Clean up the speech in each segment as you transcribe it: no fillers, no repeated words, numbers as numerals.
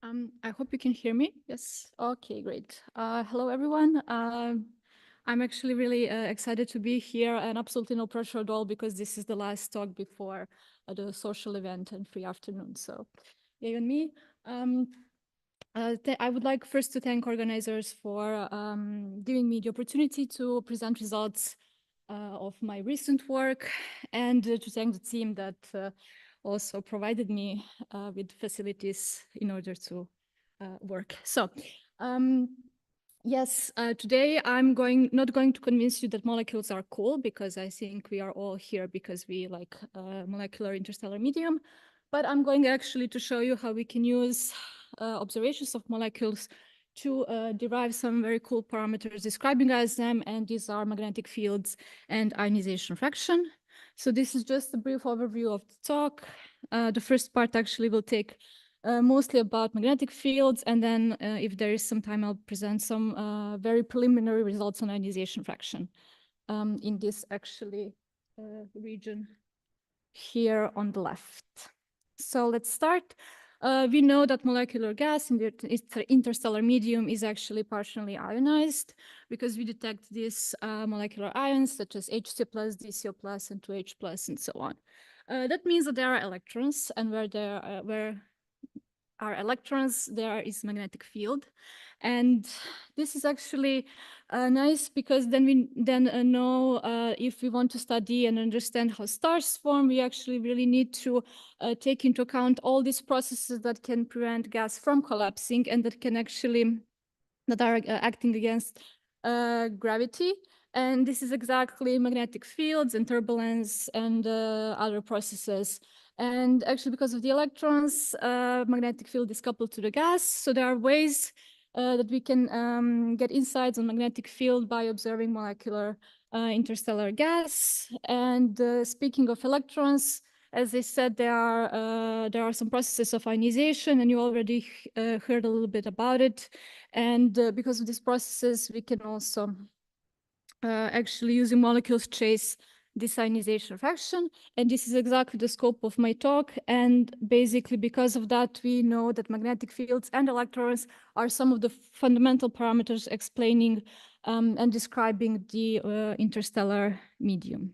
I hope you can hear me. Yes. Okay, great. Hello, everyone. I'm actually really excited to be here, and absolutely no pressure at all because this is the last talk before the social event and free afternoon. So, yeah, and me. Um, I would like first to thank organizers for giving me the opportunity to present results of my recent work, and to thank the team that also provided me with facilities in order to work. So, yes, today I'm not going to convince you that molecules are cool, because I think we are all here because we like molecular interstellar medium, but I'm going actually to show you how we can use observations of molecules to derive some very cool parameters describing them, and these are magnetic fields and ionization fraction. So this is just a brief overview of the talk. The first part actually will take mostly about magnetic fields, and then if there is some time, I'll present some very preliminary results on ionization fraction in this actually region here on the left. So let's start. We know that molecular gas in the interstellar medium is actually partially ionized because we detect these molecular ions such as Hc+, Dco+, and 2H+, and so on. That means that there are electrons, and where are electrons, there is magnetic field. And this is actually nice because then we know if we want to study and understand how stars form, we actually really need to take into account all these processes that can prevent gas from collapsing and that are acting against gravity. And this is exactly magnetic fields and turbulence and other processes. And actually, because of the electrons, magnetic field is coupled to the gas. So there are ways that we can get insights on magnetic field by observing molecular interstellar gas. And speaking of electrons, as I said, there are some processes of ionization, and you already heard a little bit about it. And because of these processes, we can also actually using molecules chase this ionization fraction. And this is exactly the scope of my talk. And basically, because of that, we know that magnetic fields and electrons are some of the fundamental parameters explaining and describing the interstellar medium.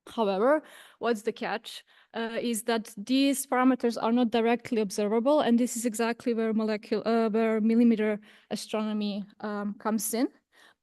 However, what's the catch? Is that these parameters are not directly observable, and this is exactly where millimeter astronomy comes in.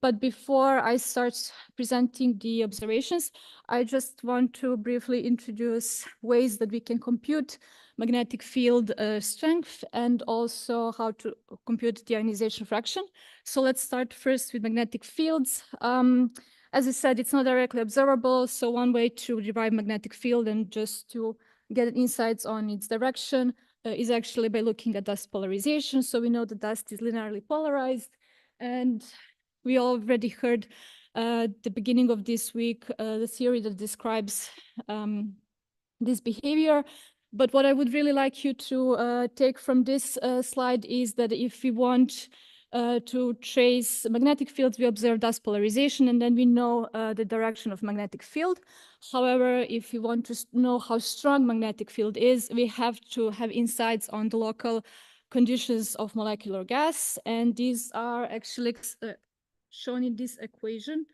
But before I start presenting the observations, I just want to briefly introduce ways that we can compute magnetic field strength and also how to compute the ionization fraction. So let's start first with magnetic fields. As I said, it's not directly observable. So one way to derive magnetic field and just to get insights on its direction is actually by looking at dust polarization. So we know that dust is linearly polarized, and we already heard the beginning of this week the theory that describes this behavior. But what I would really like you to take from this slide is that if we want to trace magnetic fields, we observe dust polarization, and then we know the direction of magnetic field. However, if we want to know how strong magnetic field is, we have to have insights on the local conditions of molecular gas, and these are actually shown in this equation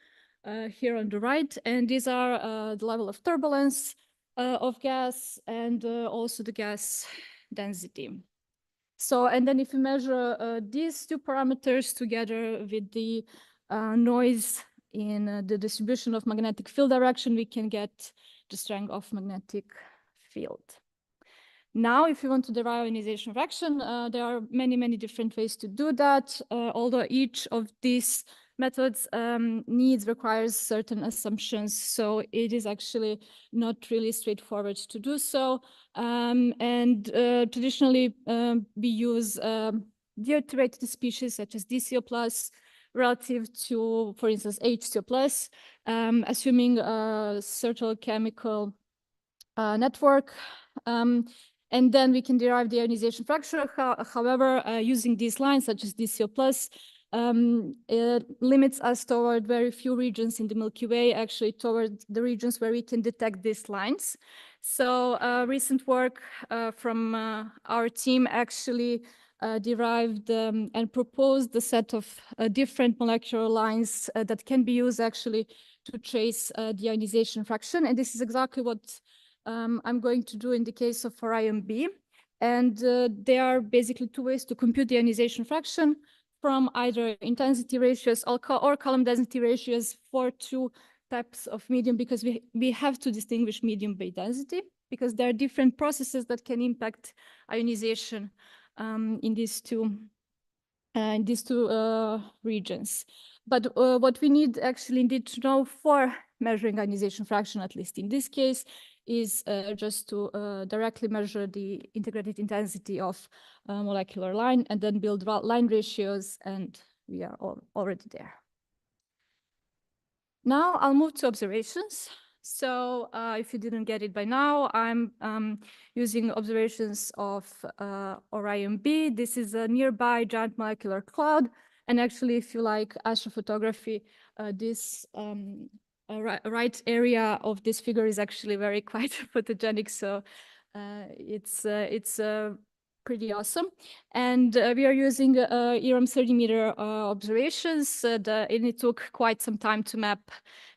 here on the right, and these are the level of turbulence of gas and also the gas density. So, and then if we measure these two parameters together with the noise in the distribution of magnetic field direction, we can get the strength of magnetic field. Now, if you want to derive ionization fraction, there are many, many different ways to do that, although each of these methods requires certain assumptions. So it is actually not really straightforward to do so. And traditionally, we use deactivated species such as Dco+ relative to, for instance, Hco+, assuming a certain chemical network. And then we can derive the ionization fraction. However, using these lines, such as Dco+, it limits us toward very few regions in the Milky Way, actually toward the regions where we can detect these lines. So recent work from our team actually derived and proposed a set of different molecular lines that can be used actually to trace the ionization fraction. And this is exactly what I'm going to do in the case of Orion B. And there are basically two ways to compute the ionization fraction from either intensity ratios or column density ratios for two types of medium, because we have to distinguish medium by density, because there are different processes that can impact ionization in these two regions. But what we need actually indeed to know for measuring ionization fraction, at least in this case, is just to directly measure the integrated intensity of a molecular line and then build line ratios, and we are already there. Now I'll move to observations. So if you didn't get it by now, I'm using observations of Orion B. This is a nearby giant molecular cloud. And actually, if you like astrophotography, this right area of this figure is actually very quite photogenic. So it's pretty awesome. And we are using ERM 30-meter observations. And it took quite some time to map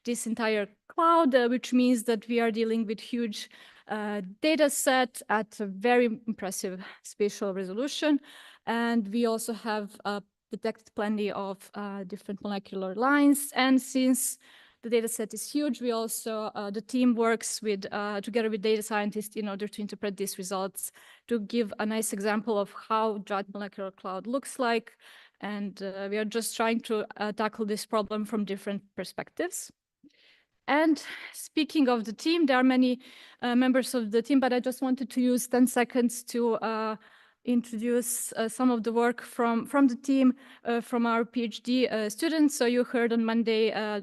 this entire cloud, which means that we are dealing with huge data set at a very impressive spatial resolution. And we also have detected plenty of different molecular lines. And since the data set is huge, we also, the team works with together with data scientists in order to interpret these results to give a nice example of how giant molecular cloud looks like. And we are just trying to tackle this problem from different perspectives. And speaking of the team, there are many members of the team, but I just wanted to use 10 seconds to introduce some of the work from the team, from our PhD students. So you heard on Monday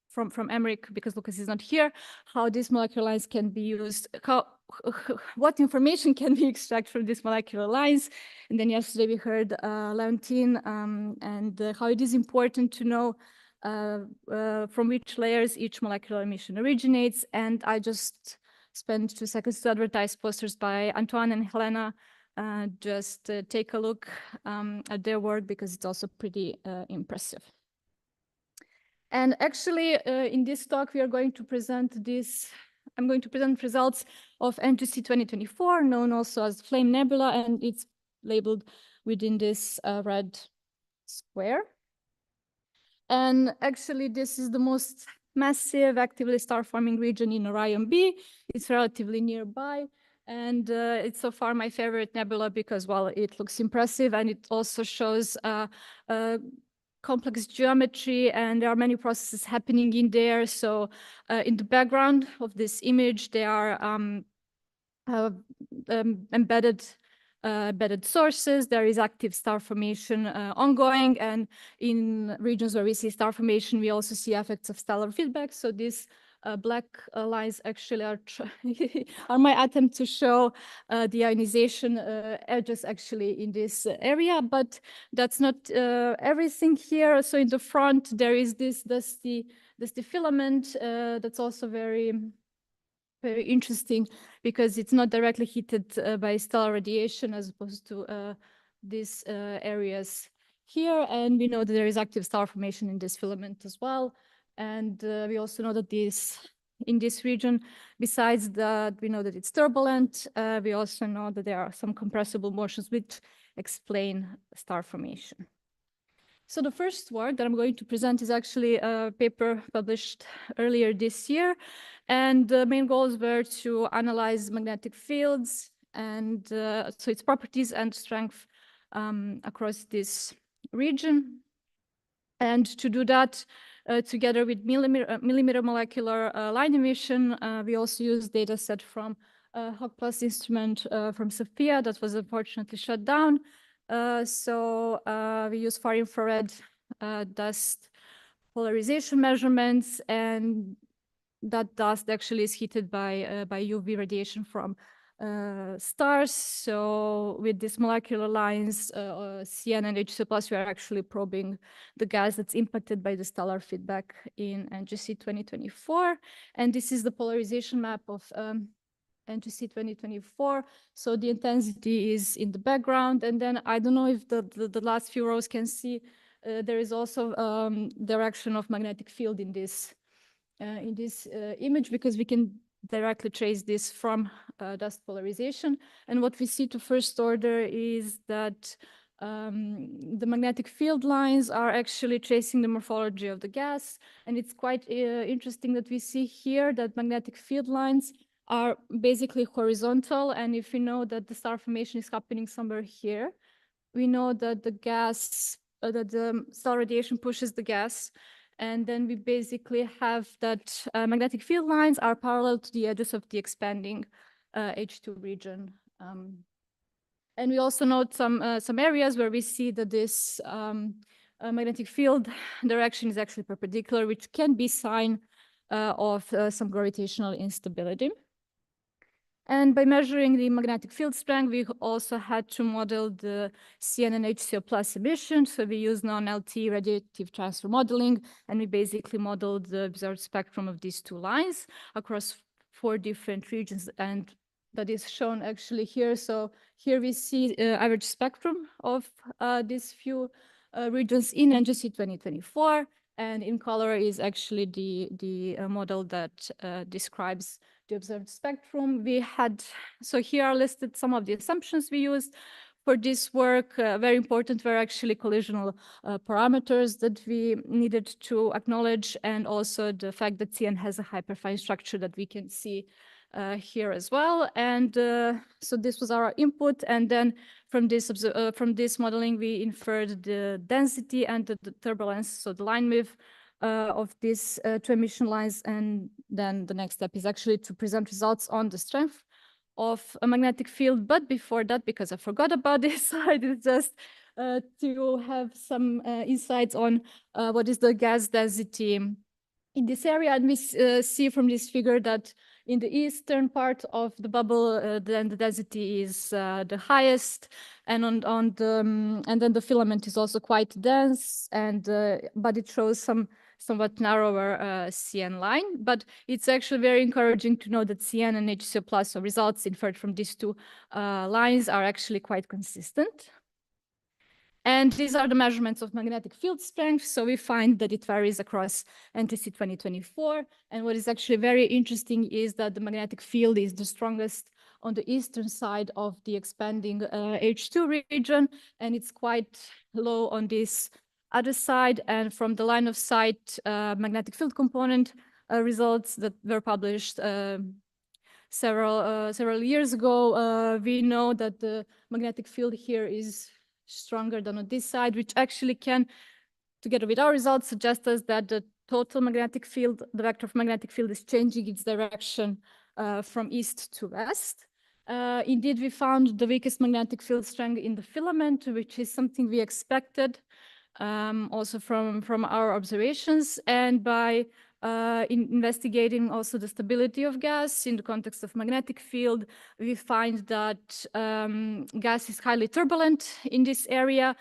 from Emmerich, because Lucas is not here, how these molecular lines can be used, what information can we extract from these molecular lines. And then yesterday we heard Leontine and how it is important to know from which layers each molecular emission originates. And I just spent 2 seconds to advertise posters by Antoine and Helena. Just take a look at their work, because it's also pretty impressive. And actually, in this talk, we are going to present this. I'm going to present results of NGC 2024, known also as Flame Nebula, and it's labeled within this red square. And actually, this is the most massive actively star-forming region in Orion B. It's relatively nearby. And it's so far my favorite nebula because, well, it looks impressive, and it also shows complex geometry, and there are many processes happening in there. So in the background of this image, there are embedded sources. There is active star formation ongoing, and in regions where we see star formation, we also see effects of stellar feedback. So these black lines actually are my attempt to show the ionization edges actually in this area, but that's not everything here. So in the front, there is this dusty filament that's also very interesting, because it's not directly heated by stellar radiation as opposed to these areas here. And we know that there is active star formation in this filament as well. And we also know that in this region, besides that, we know that it's turbulent. We also know that there are some compressible motions which explain star formation. So the first work that I'm going to present is actually a paper published earlier this year. And the main goals were to analyze magnetic fields and so its properties and strength across this region. And to do that, together with millimeter molecular line emission, we also used data set from Hawk Plus instrument from Sophia that was unfortunately shut down. So we use far infrared dust polarization measurements, and that dust actually is heated by UV radiation from stars. So with these molecular lines, CN and Hc+, we are actually probing the gas that's impacted by the stellar feedback in NGC 2024. And this is the polarization map of NGC 2024. So the intensity is in the background. And then I don't know if the last few rows can see, there is also direction of magnetic field in this image, because we can directly trace this from dust polarization. And what we see to first order is that the magnetic field lines are actually tracing the morphology of the gas. And it's quite interesting that we see here that magnetic field lines are basically horizontal. And if we know that the star formation is happening somewhere here, we know that the gas, that the stellar radiation pushes the gas. And then we basically have that magnetic field lines are parallel to the edges of the expanding H2 region. And we also note some areas where we see that this magnetic field direction is actually perpendicular, which can be sign of some gravitational instability. And by measuring the magnetic field strength, we also had to model the CN and HCO plus emission. So we used non-LT radiative transfer modeling, and we basically modeled the observed spectrum of these two lines across 4 different regions. And that is shown actually here. So here we see average spectrum of these few regions in NGC 2024. And in color is actually the model that describes the observed spectrum. We had, so here are listed some of the assumptions we used for this work. Very important were actually collisional parameters that we needed to acknowledge, and also the fact that CN has a hyperfine structure that we can see here as well. And so this was our input. And then from this modeling, we inferred the density and the turbulence, so the line width of these 2 emission lines. And then the next step is actually to present results on the strength of a magnetic field. But before that, because I forgot about this slide, it's just to have some insights on what is the gas density in this area. And we see from this figure that in the eastern part of the bubble, then the density is the highest, and on the and then the filament is also quite dense, and but it shows some somewhat narrower CN line. But it's actually very encouraging to know that CN and HCO plus, so results inferred from these two lines, are actually quite consistent. And these are the measurements of magnetic field strength. So we find that it varies across NGC 2024. And what is actually very interesting is that the magnetic field is the strongest on the eastern side of the expanding H2 region, and it's quite low on this other side. And from the line of sight magnetic field component results that were published several years ago, we know that the magnetic field here is stronger than on this side, which actually can, together with our results, suggest us that the total magnetic field, the vector of magnetic field, is changing its direction from east to west. Indeed, we found the weakest magnetic field strength in the filament, which is something we expected also from our observations. And by investigating also the stability of gas in the context of magnetic field, we find that gas is highly turbulent in this area,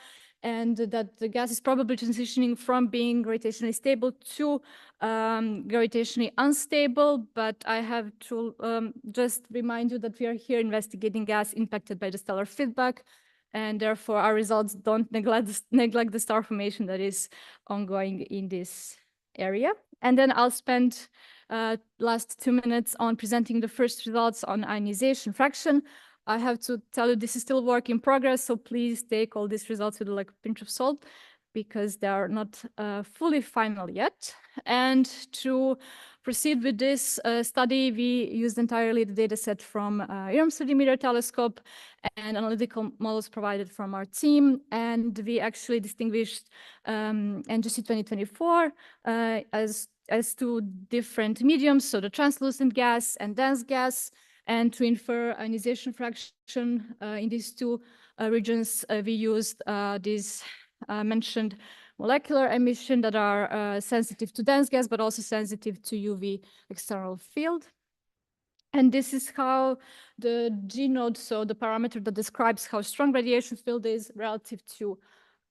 and that the gas is probably transitioning from being gravitationally stable to gravitationally unstable. But I have to just remind you that we are here investigating gas impacted by the stellar feedback, and therefore our results don't neglect the star formation that is ongoing in this area. And then I'll spend last 2 minutes on presenting the first results on ionization fraction. I have to tell you, this is still work in progress, so please take all these results with like a pinch of salt, because they are not fully final yet. And to proceed with this study, we used entirely the data set from IRM 30-meter telescope and analytical models provided from our team. And we actually distinguished NGC 2024 as 2 different mediums, so the translucent gas and dense gas. And to infer ionization fraction in these 2 regions, we used these mentioned molecular emission that are sensitive to dense gas, but also sensitive to UV external field. And this is how the G node, so the parameter that describes how strong radiation field is relative to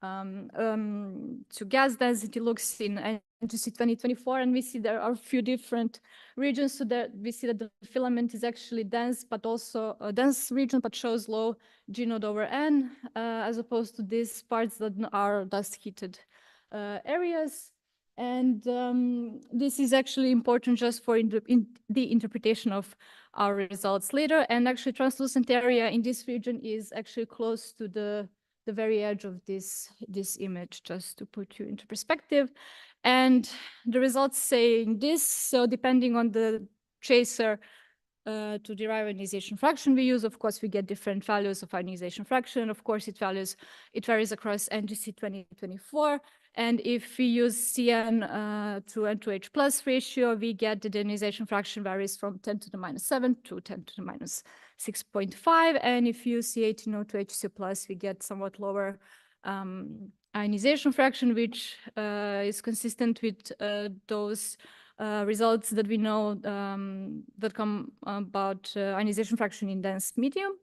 to gas density looks in NGC 2024, and we see there are a few different regions. So there we see that the filament is actually dense, but also a dense region, but shows low G node over N, as opposed to these parts that are dust heated areas. And this is actually important just for the interpretation of our results later. And actually translucent area in this region is actually close to the very edge of this image, just to put you into perspective. And the results saying this, so depending on the tracer to derive ionization fraction we use, of course, we get different values of ionization fraction. Of course, it varies across NGC 2024. And if we use CN to N2H plus ratio, we get the ionization fraction varies from 10 to the minus 7 to 10 to the minus 6.5. And if you use C18O to HC plus, we get somewhat lower ionization fraction, which is consistent with those results that we know that come about ionization fraction in dense medium.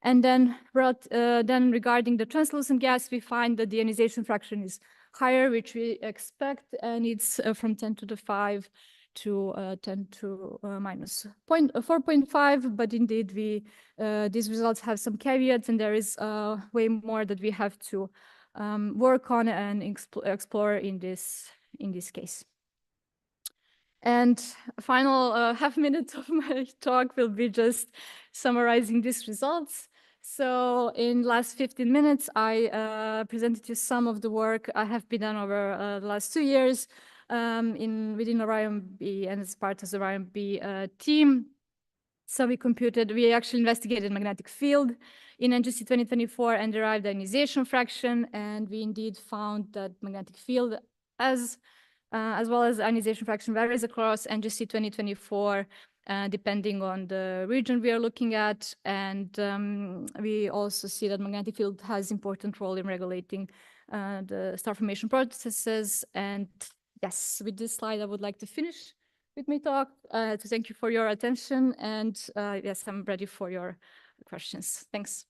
And then regarding the translucent gas, we find that the ionization fraction is higher, which we expect, and it's from 10 to the 5 to 10 to minus 4.5. But indeed, these results have some caveats, and there is way more that we have to work on and explore in this case. And a final half minute of my talk will be just summarizing these results. So in last 15 minutes, I presented you some of the work I have been done over the last 2 years within Orion B and as part of the Orion B team. So we actually investigated magnetic field in NGC 2024 and derived the ionization fraction. And we indeed found that magnetic field as well as ionization fraction varies across NGC 2024, depending on the region we are looking at. And we also see that magnetic field has important role in regulating the star formation processes. And yes, with this slide, I would like to finish with my talk, to thank you for your attention. And yes, I'm ready for your questions. Thanks.